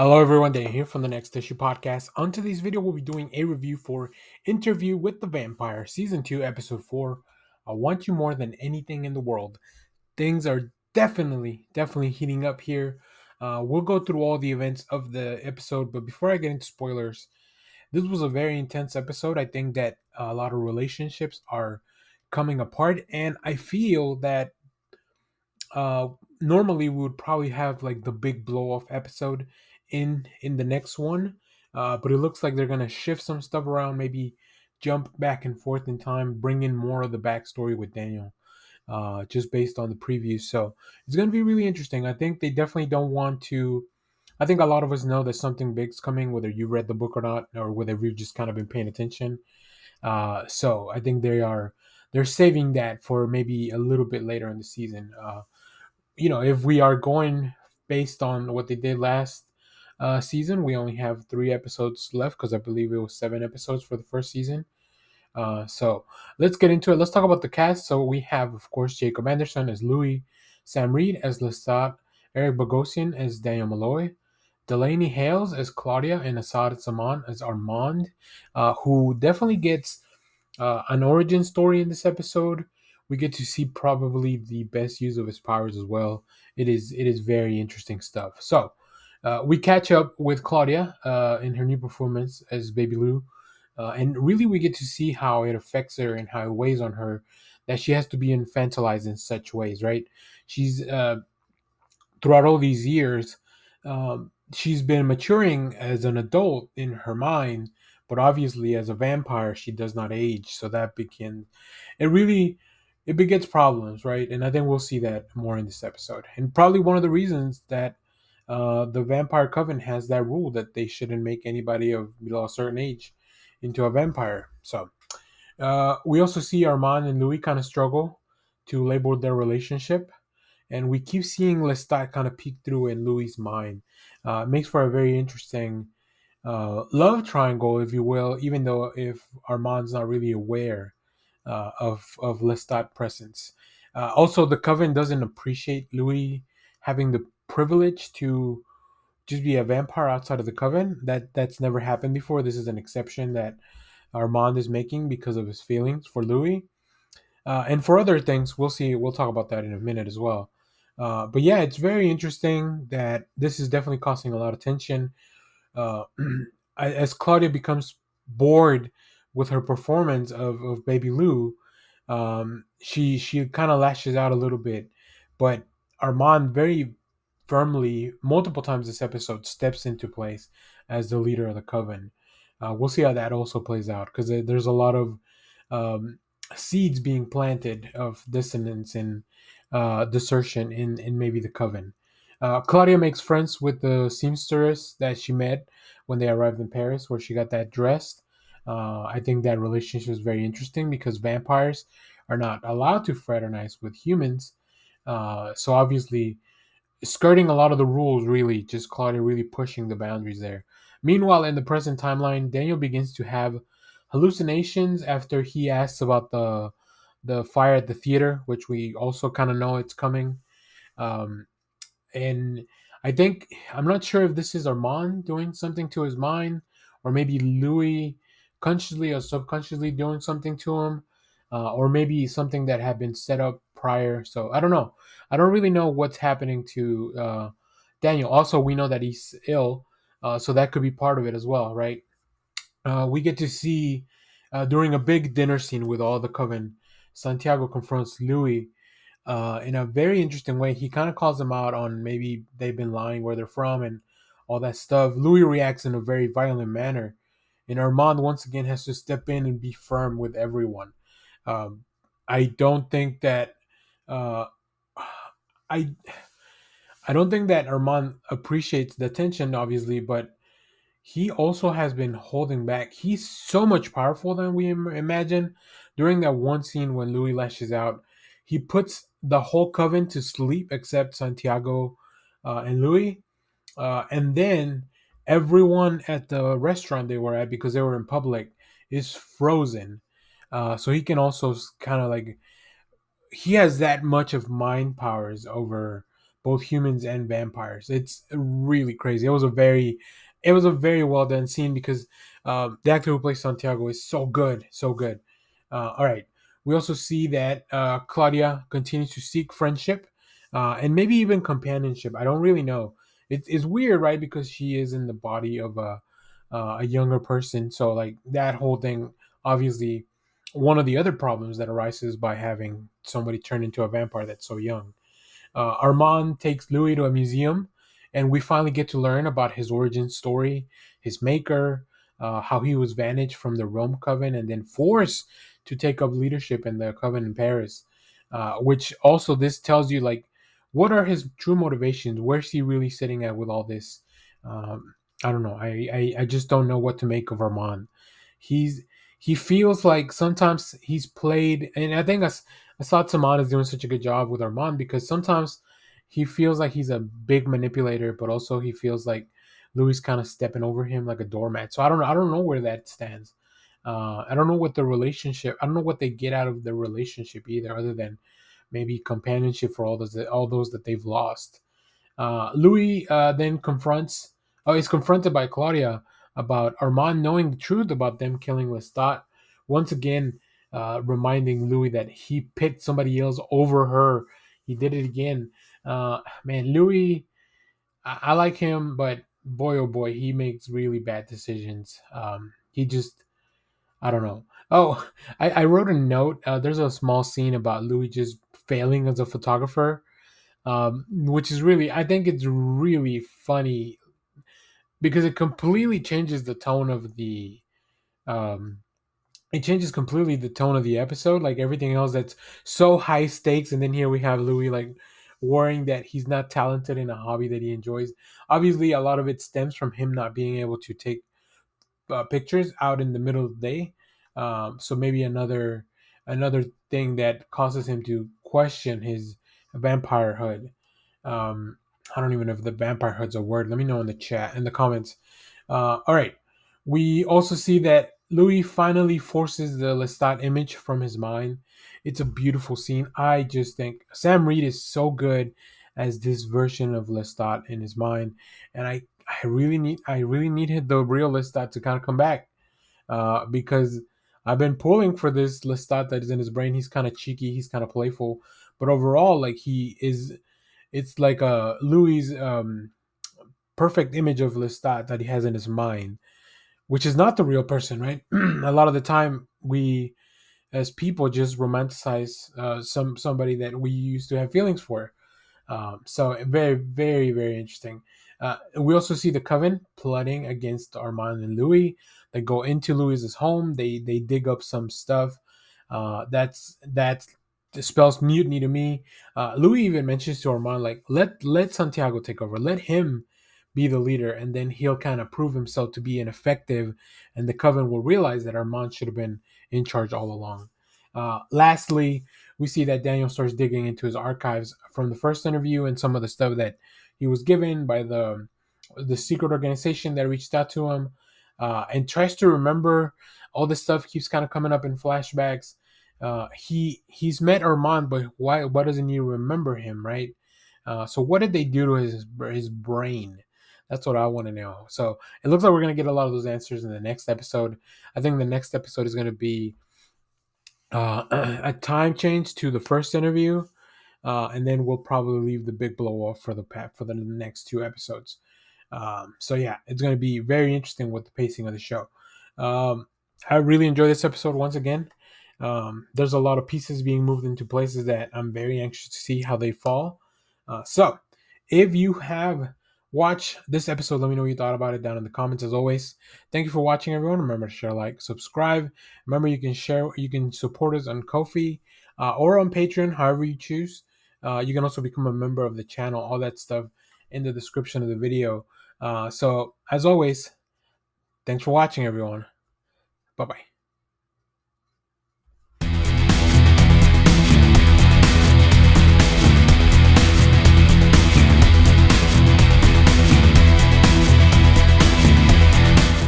Hello everyone, Dane here from the Next Issue Podcast. On today's video, we'll be doing a review for Interview with the Vampire, Season 2, Episode 4, I Want You More Than Anything in the World. Things are definitely heating up here. We'll go through all the events of the episode, but before I get into spoilers, this was a very intense episode. I think that a lot of relationships are coming apart, and I feel that uh normally we would probably have like the big blow off episode in the next one, but it looks like they're gonna shift some stuff around, maybe jump back and forth in time, bring in more of the backstory with Daniel, just based on the previews. So it's gonna be really interesting. I think they definitely don't want to. I think a lot of us know that something big's coming, whether you read the book or not, or whether we've just kind of been paying attention. So I think they're saving that for maybe a little bit later in the season. If we are going based on what they did last season, we only have 3 episodes left because I believe it was 7 episodes for the first season. So let's get into it. Let's talk about the cast. So we have, of course, Jacob Anderson as Louis, Sam Reed as Lestat, Eric Bogosian as Daniel Malloy, Delaney Hales as Claudia, and Assad Zaman as Armand, who definitely gets an origin story in this episode. We get to see probably the best use of his powers as well. It is very interesting stuff. So we catch up with Claudia in her new performance as Baby Lou, and really we get to see how it affects her and how it weighs on her that she has to be infantilized in such ways. Right? She's throughout all these years, she's been maturing as an adult in her mind, but obviously as a vampire, she does not age. So that begins, it really, it begets problems, right? And I think we'll see that more in this episode. And probably one of the reasons that the Vampire Coven has that rule that they shouldn't make anybody of below a certain age into a vampire. So we also see Armand and Louis kind of struggle to label their relationship, and we keep seeing Lestat kind of peek through in Louis' mind. It makes for a very interesting love triangle, if you will, even though if Armand's not really aware of Lestat presence. Also, the Coven doesn't appreciate Louis having the privilege to just be a vampire outside of the Coven. That's never happened before. This is an exception that Armand is making because of his feelings for Louis. And for other things, we'll see. We'll talk about that in a minute as well. But yeah, it's very interesting that this is definitely causing a lot of tension. Uh, as Claudia becomes bored with her performance of Baby Lou, she kind of lashes out a little bit. But Armand very firmly, multiple times this episode, steps into place as the leader of the Coven. We'll see how that also plays out because there's a lot of um, seeds being planted of dissonance and desertion in maybe the Coven. Claudia makes friends with the seamstress that she met when they arrived in Paris, where she got that dressed. I think that relationship is very interesting because vampires are not allowed to fraternize with humans. So obviously, skirting a lot of the rules, really, just Claudia really pushing the boundaries there. Meanwhile, in the present timeline, Daniel begins to have hallucinations after he asks about the fire at the theater, which we also kind of know it's coming. Um, and I think I'm not sure if this is Armand doing something to his mind, or maybe Louis consciously or subconsciously doing something to him, or maybe something that had been set up prior. So I don't know. I don't really know what's happening to Daniel. Also, we know that he's ill, so that could be part of it as well, right? We get to see during a big dinner scene with all the Coven, Santiago confronts Louis in a very interesting way. He kind of calls them out on maybe they've been lying where they're from and all that stuff. Louis reacts in a very violent manner, and Armand once again has to step in and be firm with everyone. Um, I don't think that uh, I I don't think that Armand appreciates the tension, obviously, but he also has been holding back. He's so much powerful than we imagine. During that one scene when Louis lashes out, he puts the whole coven to sleep except Santiago and Louis. And then everyone at the restaurant they were at, because they were in public, is frozen. So he can also kind of like, he has that much of mind powers over both humans and vampires. It's really crazy. It was a very well done scene because the actor who plays Santiago is so good, so good. All right. We also see that Claudia continues to seek friendship and maybe even companionship. I don't really know. It's weird, right? Because she is in the body of a younger person. So like that whole thing, obviously, one of the other problems that arises by having somebody turn into a vampire that's so young. Armand takes Louis to a museum, and we finally get to learn about his origin story, his maker, how he was banished from the Rome Coven and then forced to take up leadership in the Coven in Paris. Which also this tells you like what are his true motivations? Where's he really sitting at with all this? I don't know. I just don't know what to make of Armand. He's he feels like sometimes he's played, and I think I thought Saman is doing such a good job with Armand because sometimes he feels like he's a big manipulator, but also he feels like Louis kind of stepping over him like a doormat. So I don't know. I don't know where that stands. I don't know what the relationship. I don't know what they get out of the relationship either, other than maybe companionship for all those that they've lost. Louis then is confronted by Claudia about Armand knowing the truth about them killing Lestat. Once again, reminding Louis that he picked somebody else over her. He did it again. Man, Louis, I like him, but boy, oh boy, he makes really bad decisions. He just, I don't know. Oh, I wrote a note. There's a small scene about Louis just failing as a photographer, which is really, I think it's really funny because it completely changes the tone of um, it changes completely the tone of the episode. Like everything else that's so high stakes, and then here we have Louis like worrying that he's not talented in a hobby that he enjoys. Obviously, a lot of it stems from him not being able to take pictures out in the middle of the day. So maybe another thing that causes him to question his vampirehood. I don't even know if the vampirehood's a word. Let me know in the chat, in the comments. All right. We also see that Louis finally forces the Lestat image from his mind. It's a beautiful scene. I just think Sam Reed is so good as this version of Lestat in his mind, and I really need the real Lestat to kind of come back because I've been pulling for this Lestat that is in his brain. He's kind of cheeky, he's kind of playful, but overall, like he is, it's like a Louis' perfect image of Lestat that he has in his mind, which is not the real person, right? A lot of the time, we as people just romanticize somebody that we used to have feelings for. So very, very, very interesting. We also see the Coven plotting against Armand and Louis. They go into Louis's home. They dig up some stuff. That spells mutiny to me. Louis even mentions to Armand like let Santiago take over. Let him be the leader, and then he'll kind of prove himself to be ineffective, and the Coven will realize that Armand should have been in charge all along. Lastly, we see that Daniel starts digging into his archives from the first interview and some of the stuff that he was given by the secret organization that reached out to him, and tries to remember all this stuff. Keeps kind of coming up in flashbacks. He's met Armand, but why doesn't he remember him, right? So what did they do to his brain? That's what I want to know. So it looks like we're gonna get a lot of those answers in the next episode. I think the next episode is gonna be a time change to the first interview, and then we'll probably leave the big blow off for the next two episodes. So yeah, it's going to be very interesting with the pacing of the show. I really enjoyed this episode once again. There's a lot of pieces being moved into places that I'm very anxious to see how they fall. So if you have watched this episode, let me know what you thought about it down in the comments. As always, thank you for watching, everyone. Remember to share, like, subscribe. Remember, you can support us on Ko-fi or on Patreon, however you choose. You can also become a member of the channel. All that stuff in the description of the video. So as always, thanks for watching, everyone. Bye bye.